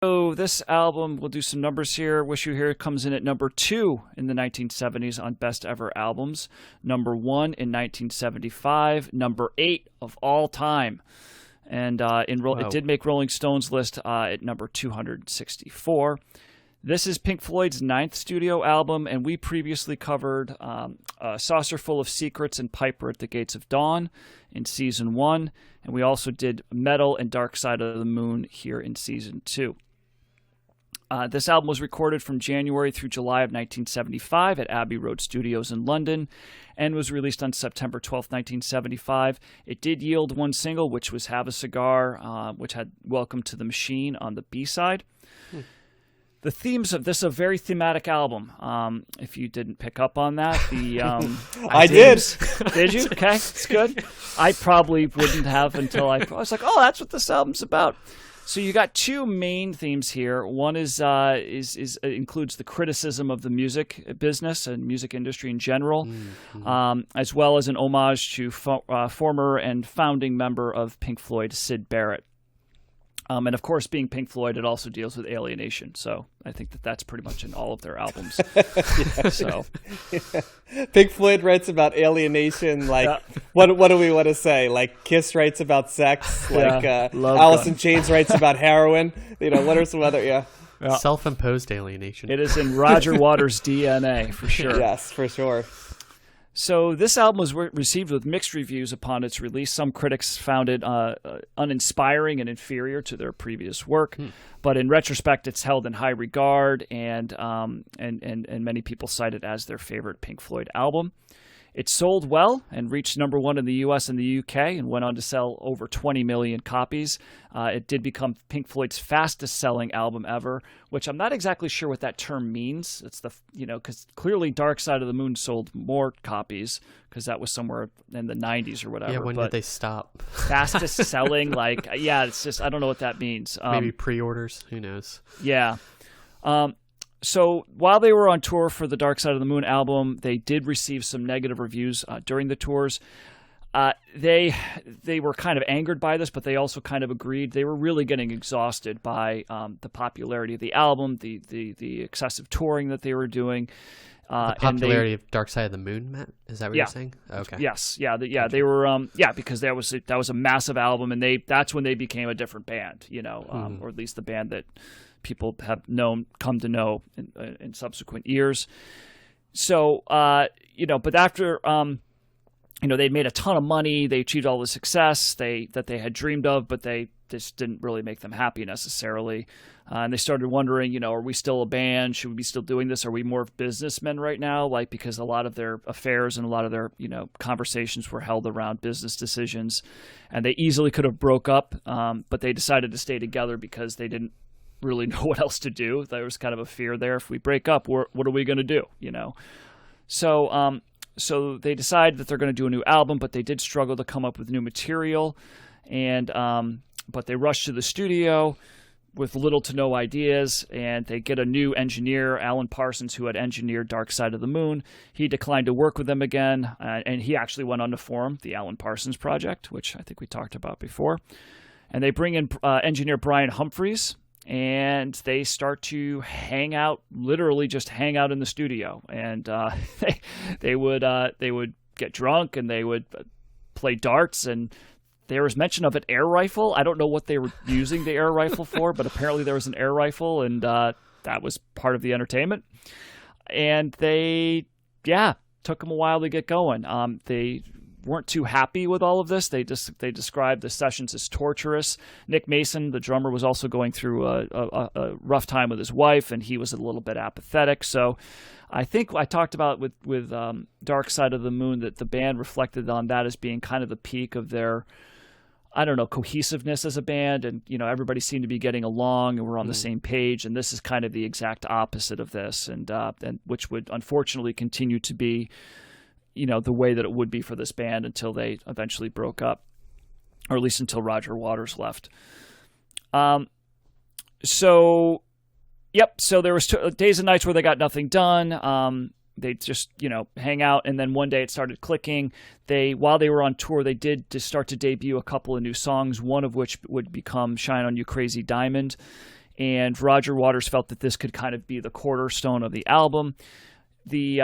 So this album, we'll do some numbers here. Wish You Here comes in at number 2 in the 1970s on Best Ever Albums, number 1 in 1975, number 8 of all time. And it did make Rolling Stone's list at number 264. This is Pink Floyd's 9th studio album, and we previously covered A Saucer Full of Secrets and Piper at the Gates of Dawn in Season 1, and we also did Metal and Dark Side of the Moon here in Season 2. This album was recorded from January through July of 1975 at Abbey Road Studios in London and was released on September 12, 1975. It did yield one single, which was Have a Cigar, which had Welcome to the Machine on the B-side. The themes of this is a very thematic album. If you didn't pick up on that, I did. Did you? Okay, it's good. I probably wouldn't have until I was like, oh, that's what this album's about. So you got two main themes here. One is includes the criticism of the music business and music industry in general, as well as an homage to former and founding member of Pink Floyd, Syd Barrett. And of course, being Pink Floyd, it also deals with alienation. So I think that's pretty much in all of their albums. So Pink Floyd writes about alienation. What do we want to say? Like Kiss writes about sex. Alice in Chains writes about heroin. What are some other? Yeah. Self-imposed alienation. It is in Roger Waters' DNA for sure. Yes, for sure. So this album was received with mixed reviews upon its release. Some critics found it uninspiring and inferior to their previous work, but in retrospect, it's held in high regard, and many people cite it as their favorite Pink Floyd album. It sold well and reached number 1 in the U.S. and the UK and went on to sell over 20 million copies. It did become Pink Floyd's fastest-selling album ever, which I'm not exactly sure what that term means. It's because clearly Dark Side of the Moon sold more copies because that was somewhere in the 90s or whatever. Yeah, when did they stop? Fastest-selling, it's just I don't know what that means. Maybe pre-orders. Who knows? Yeah. So while they were on tour for the Dark Side of the Moon album, they did receive some negative reviews during the tours. They were kind of angered by this, but they also kind of agreed. They were really getting exhausted by the popularity of the album, the excessive touring that they were doing. The popularity of Dark Side of the Moon, Matt? Is that what you're saying? Okay. Yes. Yeah. They were. Because that was a massive album, and that's when they became a different band. Or at least the band that people have come to know in subsequent years. So, but after, they made a ton of money, they achieved all the success that they had dreamed of, but they just didn't really make them happy necessarily. And they started wondering, are we still a band? Should we be still doing this? Are we more businessmen right now? Because a lot of their affairs and a lot of their, conversations were held around business decisions, and they easily could have broke up, but they decided to stay together because they didn't really know what else to do. There was kind of a fear there. If we break up, what are we going to do? So they decided that they're going to do a new album, but they did struggle to come up with new material, and but they rushed to the studio with little to no ideas, and they get a new engineer, Alan Parsons, who had engineered Dark Side of the Moon. He declined to work with them again, and he actually went on to form the Alan Parsons Project, which I think we talked about before. And they bring in engineer Brian Humphreys, and they start to literally just hang out in the studio. And they would get drunk, and they would play darts, and there was mention of an air rifle. I don't know what they were using the air rifle for, but apparently there was an air rifle, and that was part of the entertainment. And they took them a while to get going. They weren't too happy with all of this. They described the sessions as torturous. Nick Mason, the drummer, was also going through a rough time with his wife, and he was a little bit apathetic. So I think I talked about with Dark Side of the Moon that the band reflected on that as being kind of the peak of their, cohesiveness as a band, and everybody seemed to be getting along and we're on the same page. And this is kind of the exact opposite of this, and which would unfortunately continue to be the way that it would be for this band until they eventually broke up, or at least until Roger Waters left. So there was days and nights where they got nothing done. They just, hang out, and then one day it started clicking. While they were on tour, they did just start to debut a couple of new songs, one of which would become Shine On You Crazy Diamond. and Roger Waters felt that this could kind of be the cornerstone of the album. The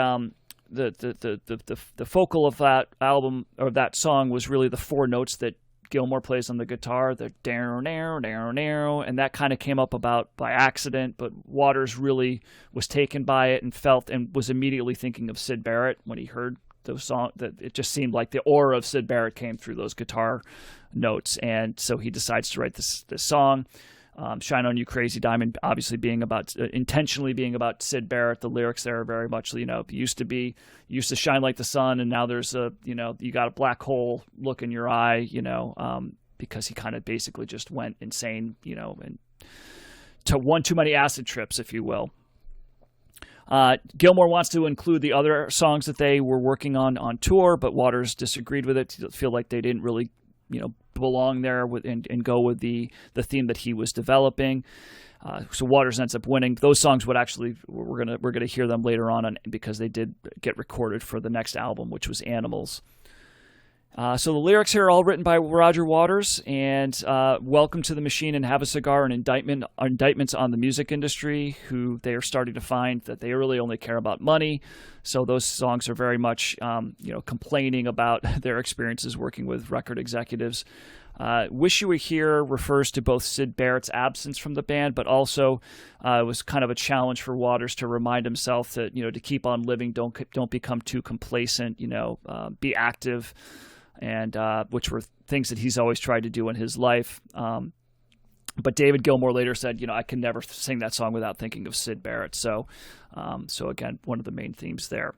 focal of that album or that song was really the 4 notes that Gilmour plays on the guitar, the down, down, down, down, and that kind of came up about by accident, but Waters really was taken by it and felt and was immediately thinking of Syd Barrett when he heard those songs. That it just seemed like the aura of Syd Barrett came through those guitar notes, and so he decides to write this song. Shine On You Crazy Diamond obviously being about intentionally being about Syd Barrett. The lyrics there are very much, used to shine like the sun, and now there's you got a black hole look in your eye, because he kind of basically just went insane, and to one too many acid trips, if you will. Gilmour wants to include the other songs that they were working on tour, but Waters disagreed with it. He feel like they didn't really belong there and go with the theme that he was developing. So Waters ends up winning. Those songs would actually we're gonna hear them later on because they did get recorded for the next album, which was Animals. So the lyrics here are all written by Roger Waters, and Welcome to the Machine and Have a Cigar, and indictments on the music industry, who they are starting to find that they really only care about money. So those songs are very much, complaining about their experiences working with record executives. Wish You Were Here refers to both Syd Barrett's absence from the band, but also it was kind of a challenge for Waters to remind himself that, to keep on living, don't become too complacent, be active, and which were things that he's always tried to do in his life. But David Gilmour later said, I can never sing that song without thinking of Syd Barrett. So again, one of the main themes there.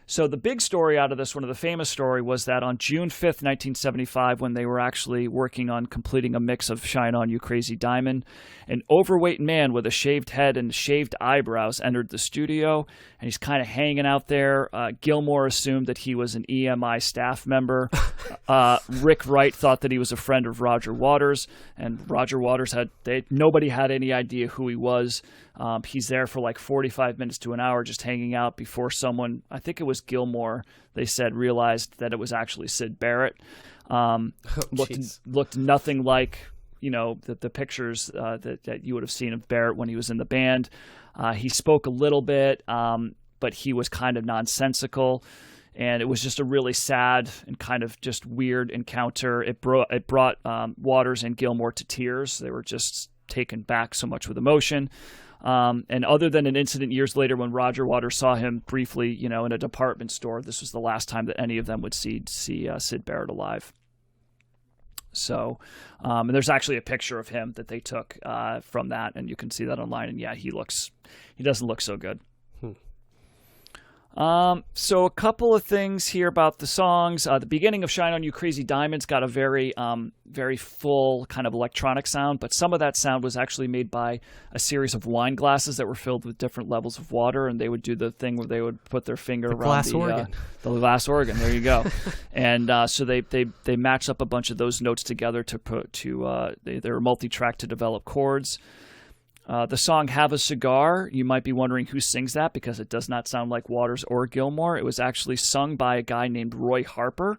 So the big story out of this, one of the famous story, was that on June 5th, 1975, when they were actually working on completing a mix of Shine On You Crazy Diamond, an overweight man with a shaved head and shaved eyebrows entered the studio, and he's kind of hanging out there. Gilmour assumed that he was an EMI staff member. Rick Wright thought that he was a friend of Roger Waters, and Roger Waters nobody had any idea who he was. He's there for like 45 minutes to an hour just hanging out before someone, I think it was Gilmour, they said, realized that it was actually Syd Barrett. Looked nothing like, the pictures that you would have seen of Barrett when he was in the band. He spoke a little bit, but he was kind of nonsensical. And it was just a really sad and kind of just weird encounter. It brought Waters and Gilmour to tears. They were just taken back so much with emotion. And other than an incident years later when Roger Waters saw him briefly, in a department store, this was the last time that any of them would see Syd Barrett alive. So, and there's actually a picture of him that they took from that, and you can see that online. And yeah, he doesn't look so good. So a couple of things here about the songs. The beginning of Shine On You Crazy Diamond's got a very, very full kind of electronic sound, but some of that sound was actually made by a series of wine glasses that were filled with different levels of water, and they would do the thing where they would put their finger around the glass organ. There you go. And so they matched up a bunch of those notes together they were multi-track to develop chords. The song Have a Cigar, you might be wondering who sings that because it does not sound like Waters or Gilmour. It was actually sung by a guy named Roy Harper,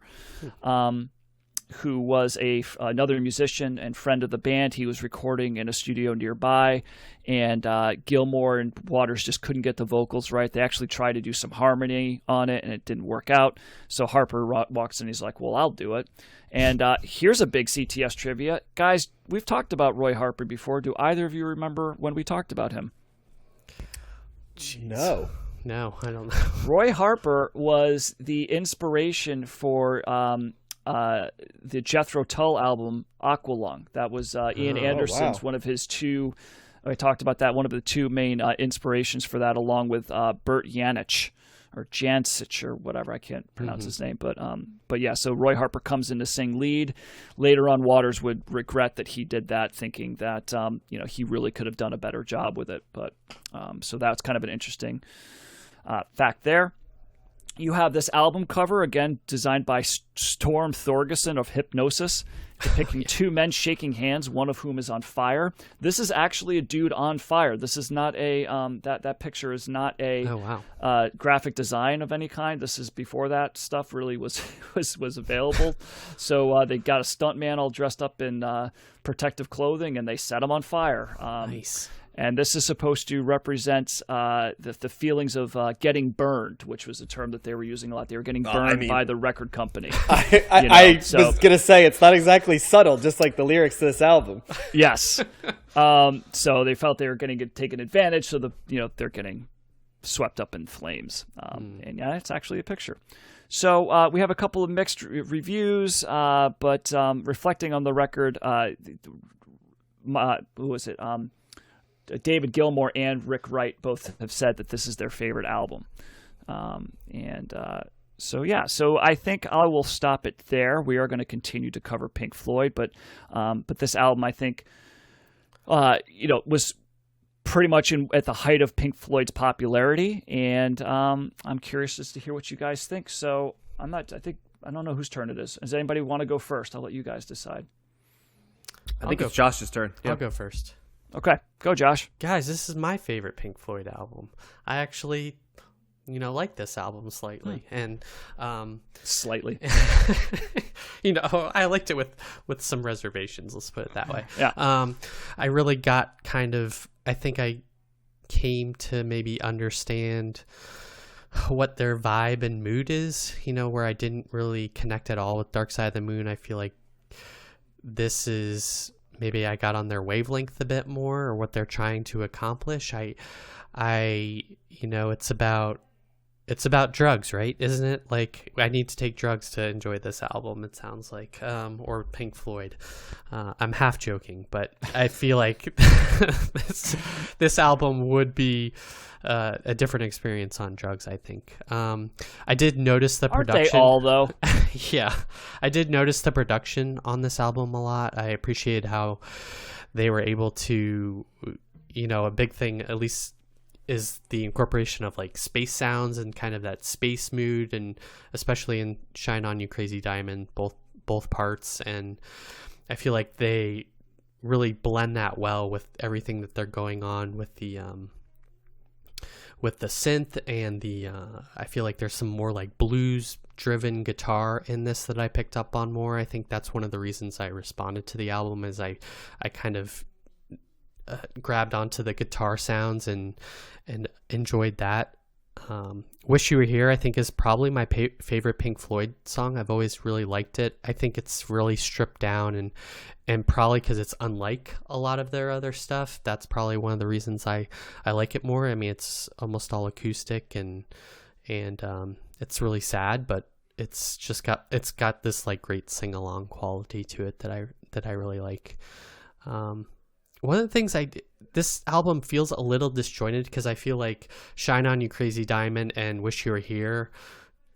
who was another musician and friend of the band. He was recording in a studio nearby, and Gilmour and Waters just couldn't get the vocals right. They actually tried to do some harmony on it, and it didn't work out. So Harper walks in, he's like, well, I'll do it. And here's a big CTS trivia. Guys, we've talked about Roy Harper before. Do either of you remember when we talked about him? No, I don't know. Roy Harper was the inspiration for the Jethro Tull album Aqualung. That was Ian Anderson's one of his two. I talked about that. One of the two main inspirations for that, along with Bert Janich or Jancic or whatever. I can't pronounce his name, but yeah. So Roy Harper comes in to sing lead. Later on, Waters would regret that he did that, thinking that he really could have done a better job with it. But so that's kind of an interesting fact there. You have this album cover, again, designed by Storm Thorgerson of Hypnosis, depicting two men shaking hands, one of whom is on fire. This is actually a dude on fire. This is not a that picture is not a graphic design of any kind. This is before that stuff really was available. So they got a stuntman all dressed up in protective clothing, and they set him on fire. Nice. And this is supposed to represent the feelings of getting burned, which was a term that they were using a lot. They were getting burned by the record company. I was going to say, it's not exactly subtle, just like the lyrics to this album. Yes. So they felt they were getting taken advantage, so they're getting swept up in flames. And yeah, it's actually a picture. So we have a couple of mixed reviews, but reflecting on the record, who was it? David Gilmour and Rick Wright both have said that this is their favorite album. So I think I will stop it there. We are going to continue to cover Pink Floyd, but this album, I think, was pretty much at the height of Pink Floyd's popularity, and I'm curious as to hear what you guys think. So I don't know whose turn it is. Does anybody want to go first? I'll let you guys decide. I think it's Josh's turn. Yeah. I'll go first. Okay, go Josh. Guys, this is my favorite Pink Floyd album. I actually, like this album slightly, and slightly. I liked it with some reservations. Let's put it that way. Yeah. I really got I think I came to maybe understand what their vibe and mood is. Where I didn't really connect at all with Dark Side of the Moon. I feel like this is. Maybe I got on their wavelength a bit more, or what they're trying to accomplish. It's about drugs, right? Isn't it? Like, I need to take drugs to enjoy this album, it sounds like, or Pink Floyd. I'm half joking, but I feel like this album would be a different experience on drugs, I think. I did notice the production. Aren't they all, though? Yeah. I did notice the production on this album a lot. I appreciated how they were able to, a big thing, at least, is the incorporation of like space sounds and kind of that space mood, and especially in Shine On You Crazy Diamond, both parts. And I feel like they really blend that well with everything that they're going on with the synth and the I feel like there's some more like blues driven guitar in this that I picked up on more. I think that's one of the reasons I responded to the album, is I kind of grabbed onto the guitar sounds and enjoyed that. Wish You Were Here, I think, is probably my favorite Pink Floyd song. I've always really liked it. I think it's really stripped down, and probably because it's unlike a lot of their other stuff, that's probably one of the reasons I like it more. I mean, it's almost all acoustic, and it's really sad, but it's got this like great sing-along quality to it that I really like. One of the things this album feels a little disjointed, because I feel like Shine On You Crazy Diamond and Wish You Were Here,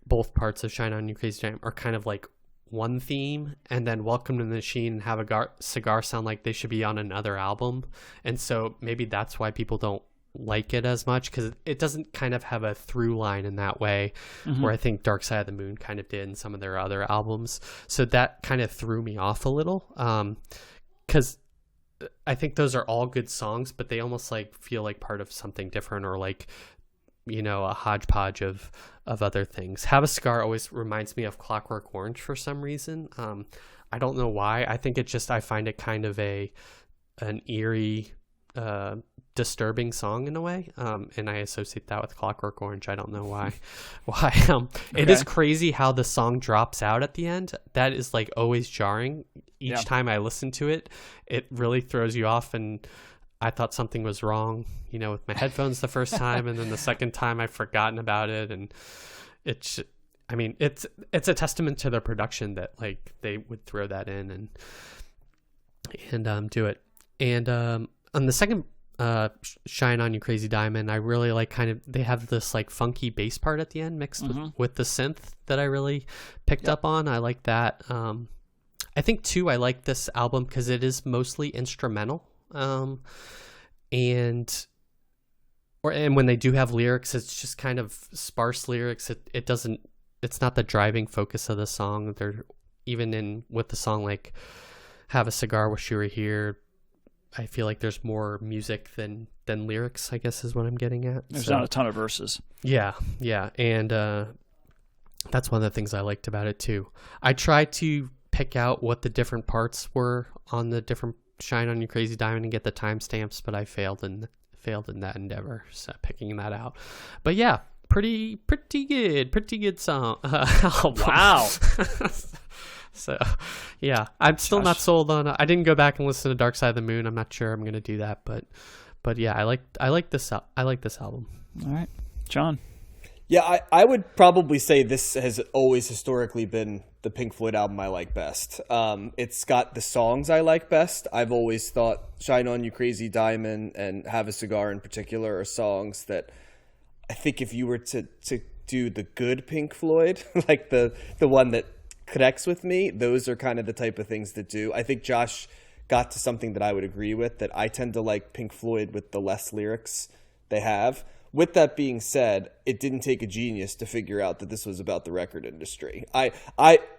both parts of Shine On You Crazy Diamond, are kind of like one theme, and then Welcome to the Machine and Have a Cigar sound like they should be on another album. And so maybe that's why people don't like it as much, because it doesn't kind of have a through line in that way, where I think Dark Side of the Moon kind of did in some of their other albums. So that kind of threw me off a little, because I think those are all good songs, but they almost like feel like part of something different, or like, a hodgepodge of other things. Have a Cigar always reminds me of Clockwork Orange for some reason. I don't know why. I think I find it kind of an eerie, disturbing song in a way, and I associate that with Clockwork Orange. I don't know why. It is crazy how the song drops out at the end. That is like always jarring. Each time I listen to it, it really throws you off, and I thought something was wrong, with my headphones the first time, and then the second time I've forgotten about it, and it's a testament to their production that like they would throw that in and do it. And on the second Shine On You Crazy Diamond, I really like they have this like funky bass part at the end mixed with the synth that I really picked up on. I like that. I think too, I like this album because it is mostly instrumental. And and when they do have lyrics, it's just kind of sparse lyrics. It's not the driving focus of the song. They're even with the song like Have a Cigar, Wish You Were Here, I feel like there's more music than lyrics, I guess is what I'm getting at. There's not a ton of verses. Yeah. And that's one of the things I liked about it too. I tried to pick out what the different parts were on the different Shine On You Crazy Diamond and get the timestamps, but I failed in that endeavor, so picking that out. But yeah, pretty good song. Wow. So yeah, I'm still not sold on it. I didn't go back and listen to Dark Side of the Moon. I'm not sure I'm gonna do that, but yeah, I like this album. All right, John. Yeah, I would probably say this has always historically been the Pink Floyd album I like best. It's got the songs I like best. I've always thought Shine On You Crazy Diamond and Have a Cigar in particular are songs that I think if you were to do the good Pink Floyd, like the one that connects with me, those are kind of the type of things that do. I think Josh got to something that I would agree with, that I tend to like Pink Floyd with the less lyrics they have. With that being said, it didn't take a genius to figure out that this was about the record industry. I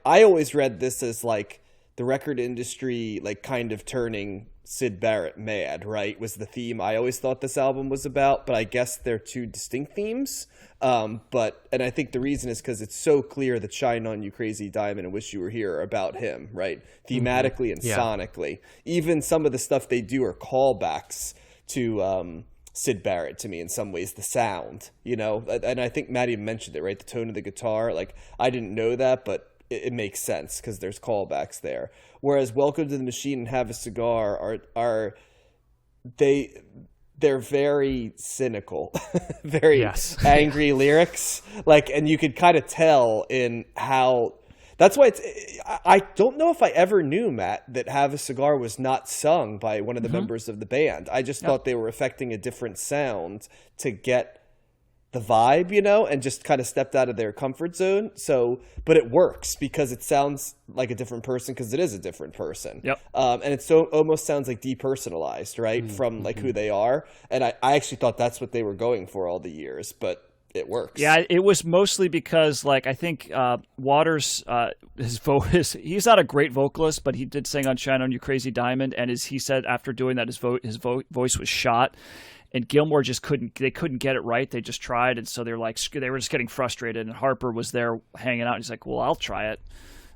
always read this as like the record industry, like kind of turning Syd Barrett mad, right? Was the theme I always thought this album was about, but I guess they're two distinct themes. And I think the reason is because it's so clear that Shine On You Crazy Diamond and Wish You Were Here are about him, right? Thematically and sonically. Even some of the stuff they do are callbacks to Syd Barrett to me in some ways, the sound, you know, and I think Maddie mentioned it, right? The tone of the guitar, like I didn't know that, but it makes sense because there's callbacks there. Whereas Welcome to the Machine and Have a Cigar they're very cynical, very angry lyrics, like, and you could kind of tell in how. That's why I don't know if I ever knew, Matt, that Have a Cigar was not sung by one of the members of the band. I just thought they were affecting a different sound to get the vibe, you know, and just kind of stepped out of their comfort zone. So, but it works because it sounds like a different person because it is a different person. Yep. And it almost sounds like depersonalized, right, from like who they are. And I actually thought that's what they were going for all the years, but it works. Yeah, it was mostly because, like, I think Waters, he's not a great vocalist, but he did sing on Shine On You Crazy Diamond, and he said after doing that, his voice was shot, and Gilmour just couldn't get it right. They just tried, and so they were just getting frustrated, and Harper was there hanging out, and he's like, well, I'll try it,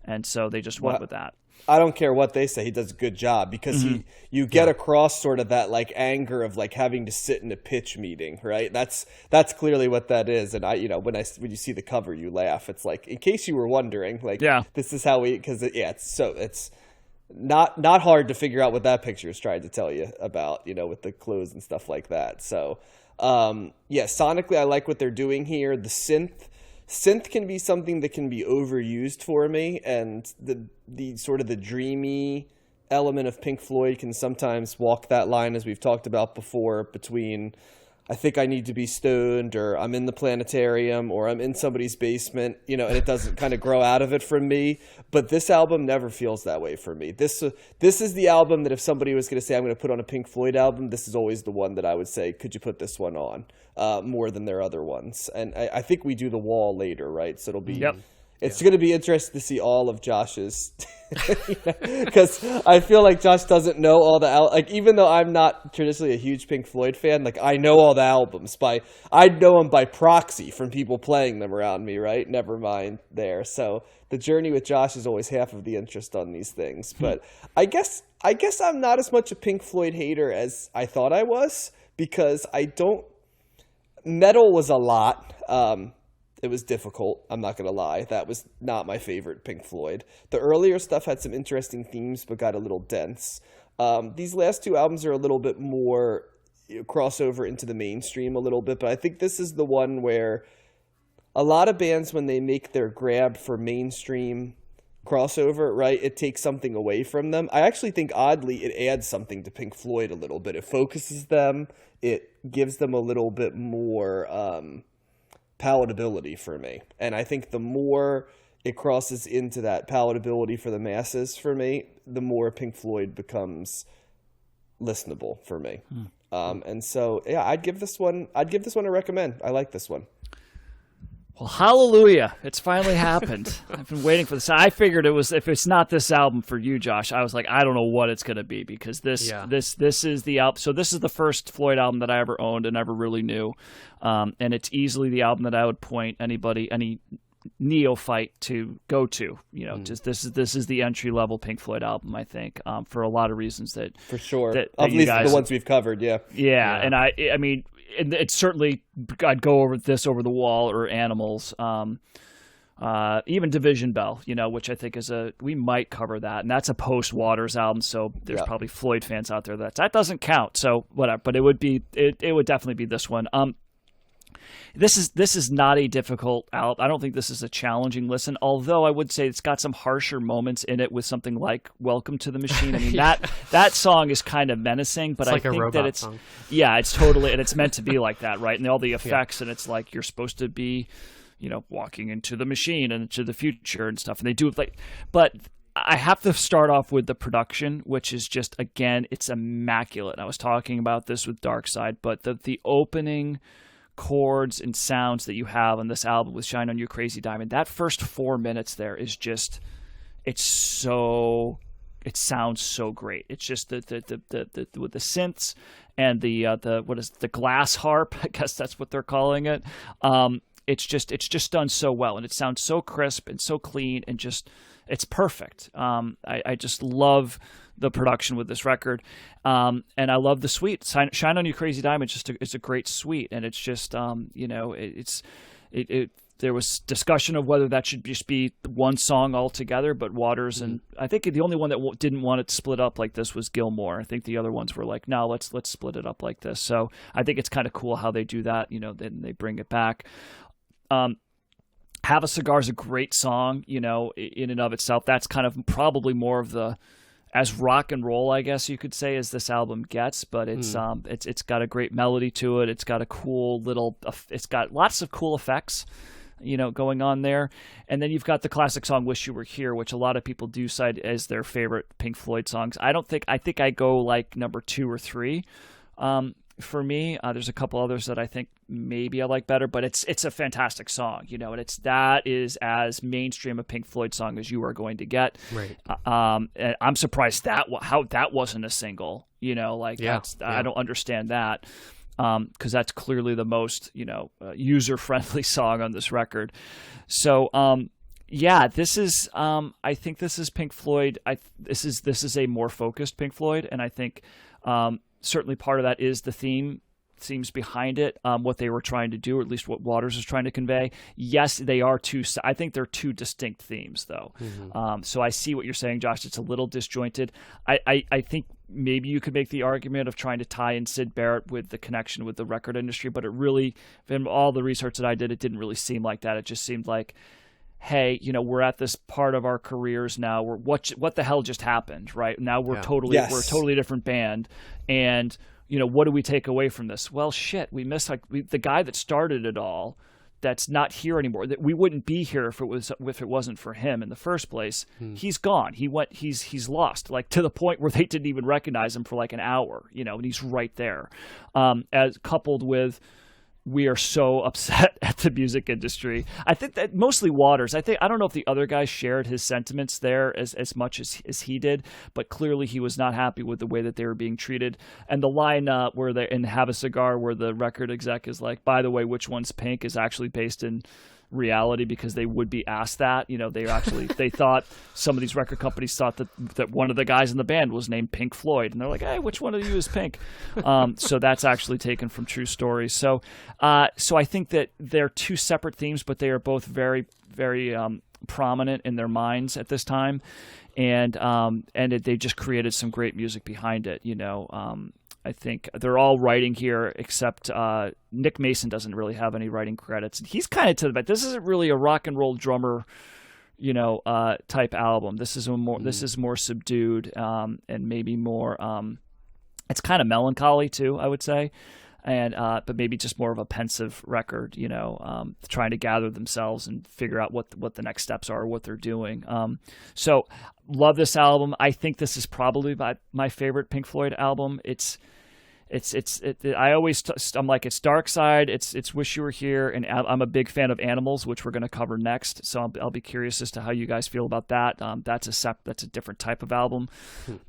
and so they just went with that. I don't care what they say. He does a good job because you get across sort of that like anger of like having to sit in a pitch meeting, right? That's clearly what that is. And when you see the cover, you laugh. It's like, in case you were wondering, like, this is how it's not hard to figure out what that picture is trying to tell you about, with the clothes and stuff like that. So, sonically, I like what they're doing here. The synth can be something that can be overused for me, and the sort of the dreamy element of Pink Floyd can sometimes walk that line, as we've talked about before, between I think I need to be stoned, or I'm in the planetarium, or I'm in somebody's basement, and it doesn't kind of grow out of it from me. But this album never feels that way for me. This is the album that if somebody was going to say, I'm going to put on a Pink Floyd album, this is always the one that I would say, could you put this one on more than their other ones? And I think we do The Wall later, right? So it'll be... Yep. It's going to be interesting to see all of Josh's, because I feel like Josh doesn't know all the even though I'm not traditionally a huge Pink Floyd fan, like I know all the albums I know them by proxy from people playing them around me, right? Never mind there. So the journey with Josh is always half of the interest on these things. But I guess I'm not as much a Pink Floyd hater as I thought I was, because metal was a lot. It was difficult, I'm not going to lie. That was not my favorite Pink Floyd. The earlier stuff had some interesting themes, but got a little dense. These last two albums are a little bit more crossover into the mainstream a little bit, but I think this is the one where a lot of bands, when they make their grab for mainstream crossover, right, it takes something away from them. I actually think, oddly, it adds something to Pink Floyd a little bit. It focuses them. It gives them a little bit more... palatability for me. And I think the more it crosses into that palatability for the masses for me, the more Pink Floyd becomes listenable for me. And so, yeah, I'd give this one a recommend. I like this one. Well, hallelujah. It's finally happened. I've been waiting for this. I figured if it's not this album for you, Josh, I was like, I don't know what it's going to be, because this is the album. So this is the first Floyd album that I ever owned and ever really knew. And it's easily the album that I would point any neophyte to go to. Just this is the entry level Pink Floyd album, I think, for a lot of reasons that for sure. That at least the ones we've covered, yeah. And I mean, it's certainly, I'd go over this over the Wall or Animals, even Division Bell, which I think we might cover that, and that's a post Waters album, so there's probably Floyd fans out there that doesn't count. So whatever, but it would definitely be this one. This is not a difficult album. I don't think this is a challenging listen, although I would say it's got some harsher moments in it with something like Welcome to the Machine. I mean, that song is kind of menacing, but I think that it's song. Yeah, it's totally, and it's meant to be like that, right? And all the effects, and it's like you're supposed to be, walking into the machine and into the future and stuff, and they do it but I have to start off with the production, which is just, again, it's immaculate. I was talking about this with Dark Side, but the opening chords and sounds that you have on this album with Shine On You Crazy Diamond, that first 4 minutes there is just, it sounds so great. It's just with the synths and the glass harp, I guess that's what they're calling it. It's just done so well, and it sounds so crisp and so clean, and just, it's perfect. I just love the production with this record, and I love the suite. Shine On You Crazy Diamond it's a great suite, and it's just there was discussion of whether that should just be one song altogether, but Waters and I think the only one that didn't want it split up like this was Gilmour. I think the other ones were like, no, let's split it up like this. So I think it's kind of cool how they do that. Then they bring it back. Have a Cigar is a great song, in and of itself. That's kind of probably more of the as rock and roll, I guess you could say, as this album gets, but it's got a great melody to it. It's got it's got lots of cool effects, going on there. And then you've got the classic song Wish You Were Here, which a lot of people do cite as their favorite Pink Floyd songs. I think I go like number 2 or 3. For me, there's a couple others that I think maybe I like better, but it's a fantastic song, and that is as mainstream a Pink Floyd song as you are going to get. Right. And I'm surprised how that wasn't a single, I don't understand that. Because that's clearly the most, user-friendly song on this record. So, this is, I think this is Pink Floyd. This is a more focused Pink Floyd, and I think, certainly part of that is the themes behind it, what they were trying to do, or at least what Waters was trying to convey. Yes, they are I think they're two distinct themes, though. Mm-hmm. So I see what you're saying, Josh. It's a little disjointed. I think maybe you could make the argument of trying to tie in Syd Barrett with the connection with the record industry, but it really, in all the research that I did, it didn't really seem like that. It just seemed like, hey, we're at this part of our careers now where what the hell just happened, right? Now we're we're a totally different band, and what do we take away from this? Well, shit, we miss the guy that started it all. That's not here anymore. That we wouldn't be here if it wasn't for him in the first place. He's gone. He's lost, like to the point where they didn't even recognize him for like an hour, and he's right there. As coupled with, we are so upset at the music industry. I think that mostly Waters. I don't know if the other guys shared his sentiments there as much as he did, but clearly he was not happy with the way that they were being treated. And the line where they in Have a Cigar, where the record exec is like, by the way, which one's Pink, is actually based in reality, because they would be asked that. They thought, some of these record companies thought that one of the guys in the band was named Pink Floyd, and they're like, hey, which one of you is Pink? So that's actually taken from true stories. So I think that they're two separate themes, but they are both very, very prominent in their minds at this time, and they just created some great music behind it. I think they're all writing here, except Nick Mason doesn't really have any writing credits. He's kind of to the back. This isn't really a rock and roll drummer, type album. This is more subdued, and maybe more. It's kind of melancholy too, I would say, and but maybe just more of a pensive record. Trying to gather themselves and figure out what the next steps are, what they're doing. So love this album. I think this is probably my favorite Pink Floyd album. I'm like, it's Dark Side, it's Wish You Were Here, and I'm a big fan of Animals, which we're going to cover next. So I'll be curious as to how you guys feel about that. That's a different type of album,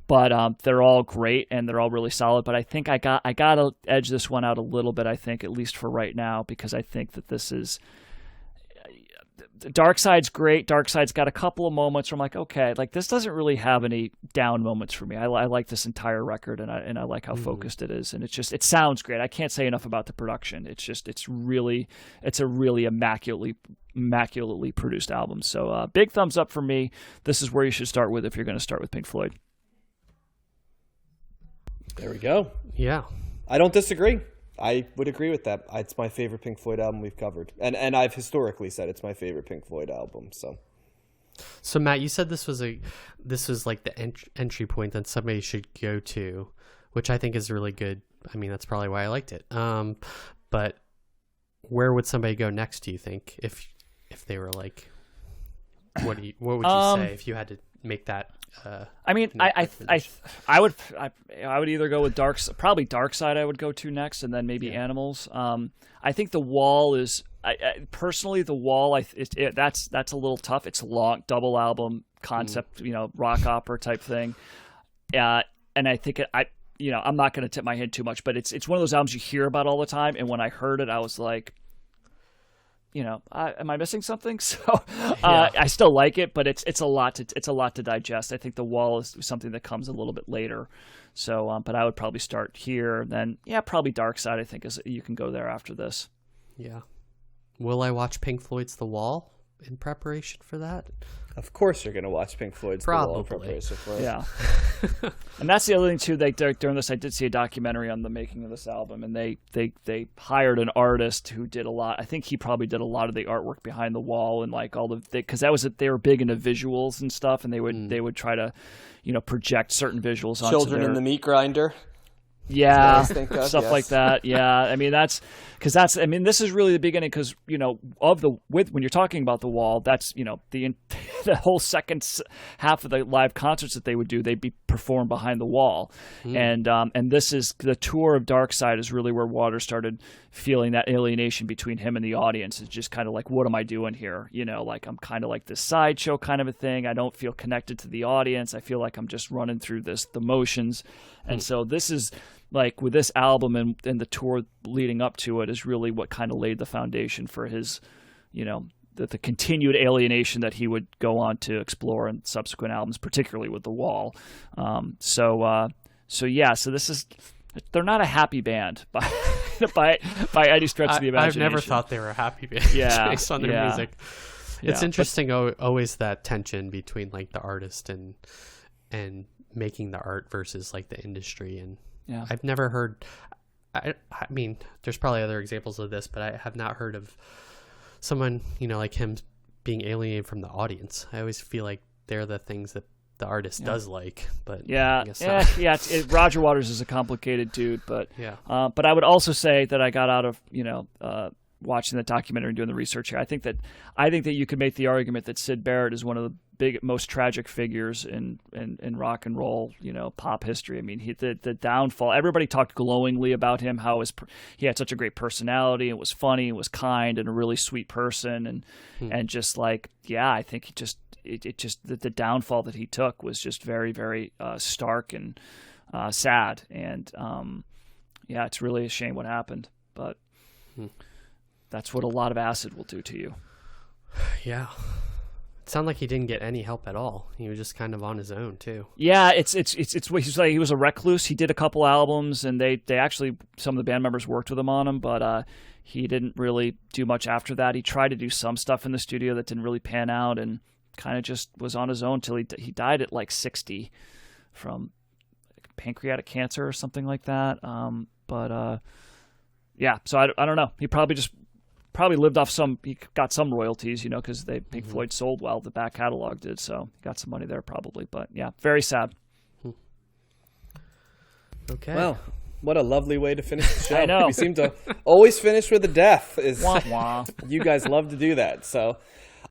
but they're all great and they're all really solid. But I think I got to edge this one out a little bit. I think, at least for right now, because I think that this is. Dark Side's great. Dark Side's got a couple of moments where I'm like, okay, like this doesn't really have any down moments for me. I like this entire record, and I like how focused it is, and it sounds great. I can't say enough about the production. It's a really immaculately produced album. So big thumbs up for me. This is where you should start with if you're going to start with Pink Floyd. There we go. Yeah, I don't disagree. I would agree with that. It's my favorite Pink Floyd album we've covered. And I've historically said it's my favorite Pink Floyd album. So Matt, you said this was like the entry point that somebody should go to, which I think is really good. I mean, that's probably why I liked it. But where would somebody go next, do you think, if they were like, what would you say if you had to make that? I mean, I would either go with Dark Side. I would go to next, and then maybe Animals. I think The Wall is personally The Wall. That's a little tough. It's a long double album concept, rock opera type thing. And I think I'm not going to tip my head too much, but it's one of those albums you hear about all the time. And when I heard it, I was like, am I missing something? So I still like it, but it's a lot to digest. I think The Wall is something that comes a little bit later. So, but I would probably start here. Then, probably Dark Side. I think you can go there after this. Yeah. Will I watch Pink Floyd's The Wall in preparation for that? Of course you're going to watch Pink Floyd's The Wall in preparation for it. Yeah. And that's the other thing, too. During this, I did see a documentary on the making of this album, and they hired an artist who did a lot. I think he probably did a lot of the artwork behind The Wall and like all because they were big into visuals and stuff, and they would try to, project certain visuals onto Children in the Meat Grinder. Yeah, stuff like that. Yeah, I mean this is really the beginning because when you're talking about The Wall, that's the whole second half of the live concerts that they would do, they'd be performed behind the wall, and this is the tour of Dark Side is really where Waters started feeling that alienation between him and the audience. It's just kind of like, what am I doing here? Like I'm kind of like this sideshow kind of a thing. I don't feel connected to the audience. I feel like I'm just running through the motions, and so this is. Like with this album and the tour leading up to it is really what kind of laid the foundation for his, the continued alienation that he would go on to explore in subsequent albums, particularly with The Wall. So this is, they're not a happy band by any stretch of the imagination. I've never thought they were a happy band based on their music. It's interesting, always that tension between like the artist and making the art versus like the industry. And I've never heard, I mean, there's probably other examples of this, but I have not heard of someone, like him being alienated from the audience. I always feel like they're the things that the artist does like, but I guess Roger Waters is a complicated dude, but but I would also say that I got out of, watching the documentary and doing the research here. I think that you could make the argument that Syd Barrett is one of the most tragic figures in rock and roll, pop history. I mean, the downfall. Everybody talked glowingly about him, how he had such a great personality and was funny and was kind and a really sweet person, and just like I think the downfall that he took was just very, very stark and sad, and it's really a shame what happened, but. That's what a lot of acid will do to you. Yeah. It sounded like he didn't get any help at all. He was just kind of on his own too. Yeah, it's what he's like. He was a recluse. He did a couple albums, and they actually, some of the band members worked with him on them, but he didn't really do much after that. He tried to do some stuff in the studio that didn't really pan out, and kind of just was on his own till he died at like 60 from pancreatic cancer or something like that. So I don't know. He probably lived off he got some royalties, because Pink Floyd sold well, the back catalog did, so he got some money there probably, but very sad. Okay. Well, what a lovely way to finish the show. I know. We seem to always finish with a death. Wah, wah. You guys love to do that, so